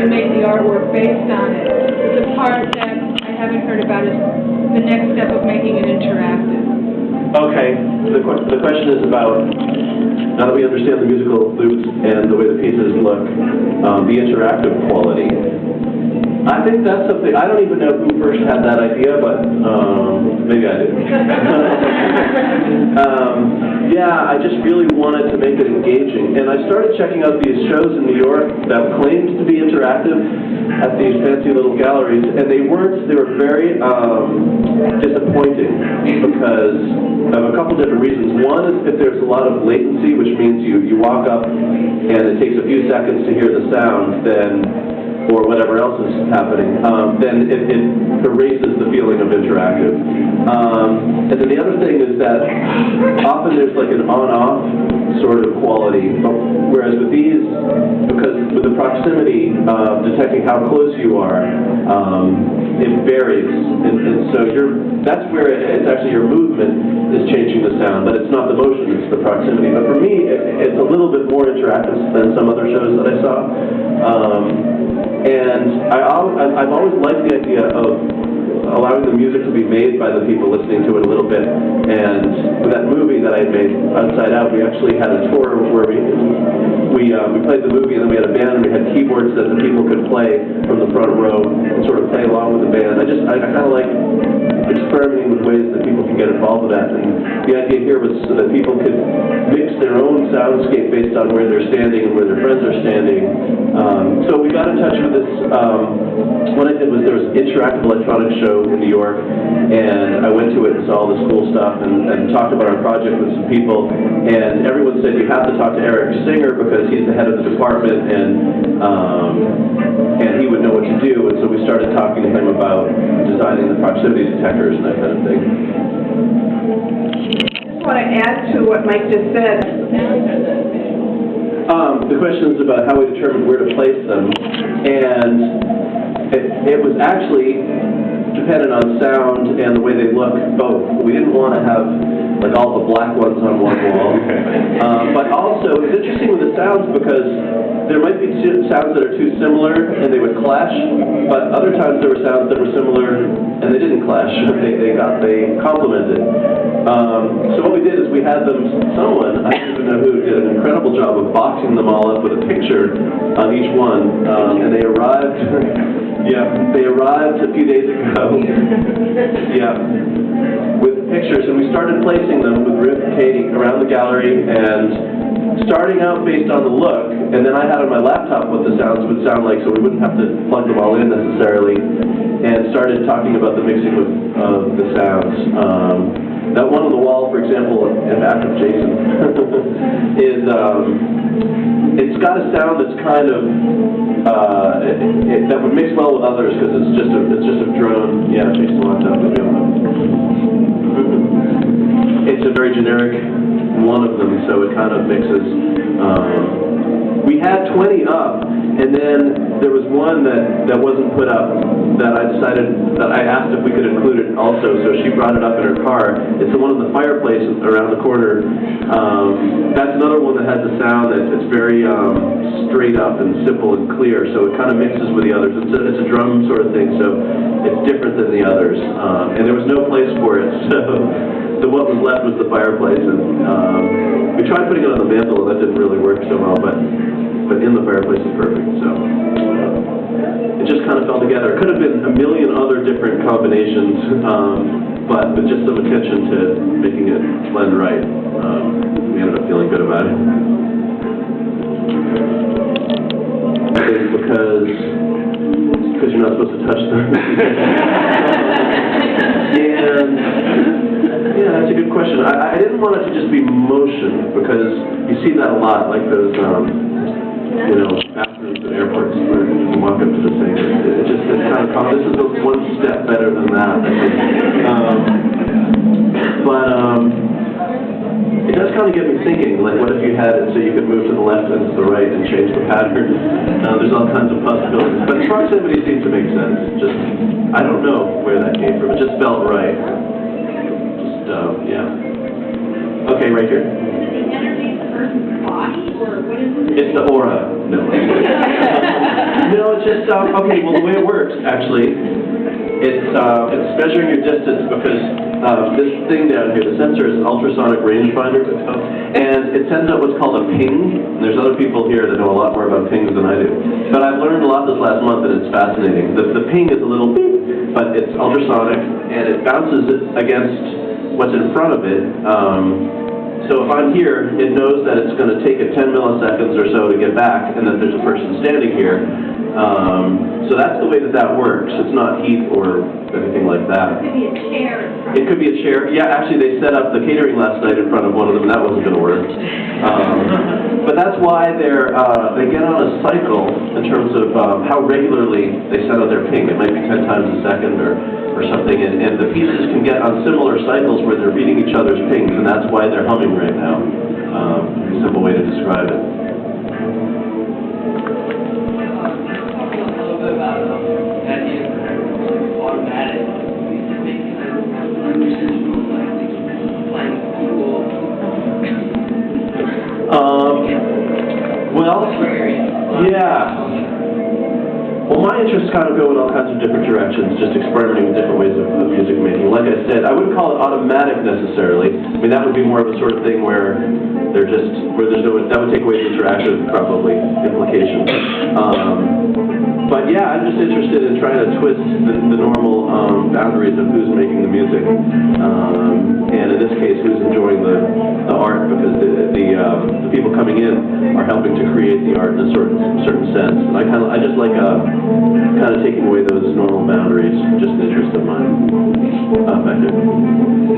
you make the artwork based on it. But the part that I haven't heard about is the next step of making it interactive. Okay, the question is about, now that we understand the musical loops and the way the pieces look, the interactive quality. I think that's something, I don't even know who first had that idea, but maybe I did. Yeah, I just really wanted to make it engaging. And I started checking out these shows in New York that claimed to be interactive at these fancy little galleries, and they weren't. They were very disappointing because of a couple different reasons. One is if there's a lot of latency, which means you walk up and it takes a few seconds to hear the sound, then or whatever else is happening, then it erases the feeling of interactive. And then the other thing is that often there's like an on-off sort of quality, whereas with these, because with the proximity of detecting how close you are, it varies. And so that's where it's actually your movement is changing the sound, but it's not the motion, it's the proximity. But for me, it's a little bit more interactive than some other shows that I saw. And I've always liked the idea of allowing the music to be made by the people listening to it a little bit. And with that movie that I made, Inside Out, we actually had a tour where we played the movie, and then we had a band, and we had keyboards that the people could play from the front row and sort of play along with the band. I kind of like experimenting with ways that people can get involved with that. And the idea here was so that people could mix their own soundscape based on where they're standing and where their friends are standing. So we got in touch with this. What I did was there was an interactive electronic show in New York, and I went to it and saw all this cool stuff and talked about our project with some people. And everyone said, you have to talk to Eric Singer because he's the head of the department, and he would know what to do. And so we started talking to him about designing the proximity detectors and that kind of thing. I just want to add to what Mike just said. The question is about how we determined where to place them, and it was actually dependent on sound and the way they look, both. We didn't want to have like all the black ones on one wall, but also it's interesting with the sounds because there might be sounds that are too similar and they would clash, but other times there were sounds that were similar and they didn't clash. They complemented. So what we did is we had someone, I don't even know who, did an incredible job of boxing them all up with a picture on each one, and they arrived. Yeah, they arrived a few days ago. Yeah, with pictures, and we started placing them with Ruth and Katie around the gallery, and starting out based on the look, and then I had on my laptop what the sounds would sound like, so we wouldn't have to plug them all in necessarily, and started talking about the mixing of the sounds. That one on the wall, for example, in back of Jason, is it's got a sound that's kind of that would mix well with others because it's just a drone. Yeah, it takes a long time to be able to. It's a very generic one of them, so it kind of mixes. We had 20 up, and then there was one that wasn't put up that I asked if we could include it also, so she brought it up in her car. It's the one in the fireplace around the corner. That's another one that has a sound that's very straight up and simple and clear, so it kind of mixes with the others. It's a drum sort of thing, so it's different than the others. And there was no place for it, so what was left was the fireplace. And we tried putting it on the mantle, and that didn't really work so well, but in the fireplace is perfect, so it just kind of fell together. It could have been a million other different combinations, but with just some attention to making it blend right, we ended up feeling good about it. It's because you're not supposed to touch them. And yeah, that's a good question. I didn't want it to just be motion, because you see that a lot, like those bathrooms at airports where you can walk up to the sink. It's kind of common. This is one step better than that, I think. But it does kind of get me thinking, like, what if you had it so you could move to the left and to the right and change the pattern? There's all kinds of possibilities. But proximity seems to make sense. I don't know where that came from. It just felt right. Yeah. Okay, right here. Body, or what is it? It's the aura. No. No, it's just, okay, well, the way it works, actually, it's measuring your distance because this thing down here, the sensor is an ultrasonic rangefinder, and it sends out what's called a ping. And there's other people here that know a lot more about pings than I do. But I've learned a lot this last month, and it's fascinating. The ping is a little beep, but it's ultrasonic, and it bounces it against what's in front of it. So if I'm here, it knows that it's going to take it 10 milliseconds or so to get back, and that there's a person standing here. So that's the way that works. It's not heat or anything like that. It could be a chair in front. It could be a chair. Yeah, actually, they set up the catering last night in front of one of them. That wasn't going to work. But that's why they get on a cycle in terms of how regularly they send out their ping. It might be 10 times a second or something. And the pieces can get on similar cycles where they're reading each other's pings, and that's why they're humming right now. A simple way to describe it. About the idea of automatic music making playing school. Well, yeah. Well, my interests kind of go in all kinds of different directions, just experimenting with different ways of music making. Like I said, I wouldn't call it automatic necessarily. I mean, that would be more of a sort of thing where that would take away the interactive, probably, implication. But yeah, I'm just interested in trying to twist the normal boundaries of who's making the music, and in this case, who's enjoying the art, because the people coming in are helping to create the art in a certain sense. And I just like kind of taking away those normal boundaries, just an interest of mine. Back there.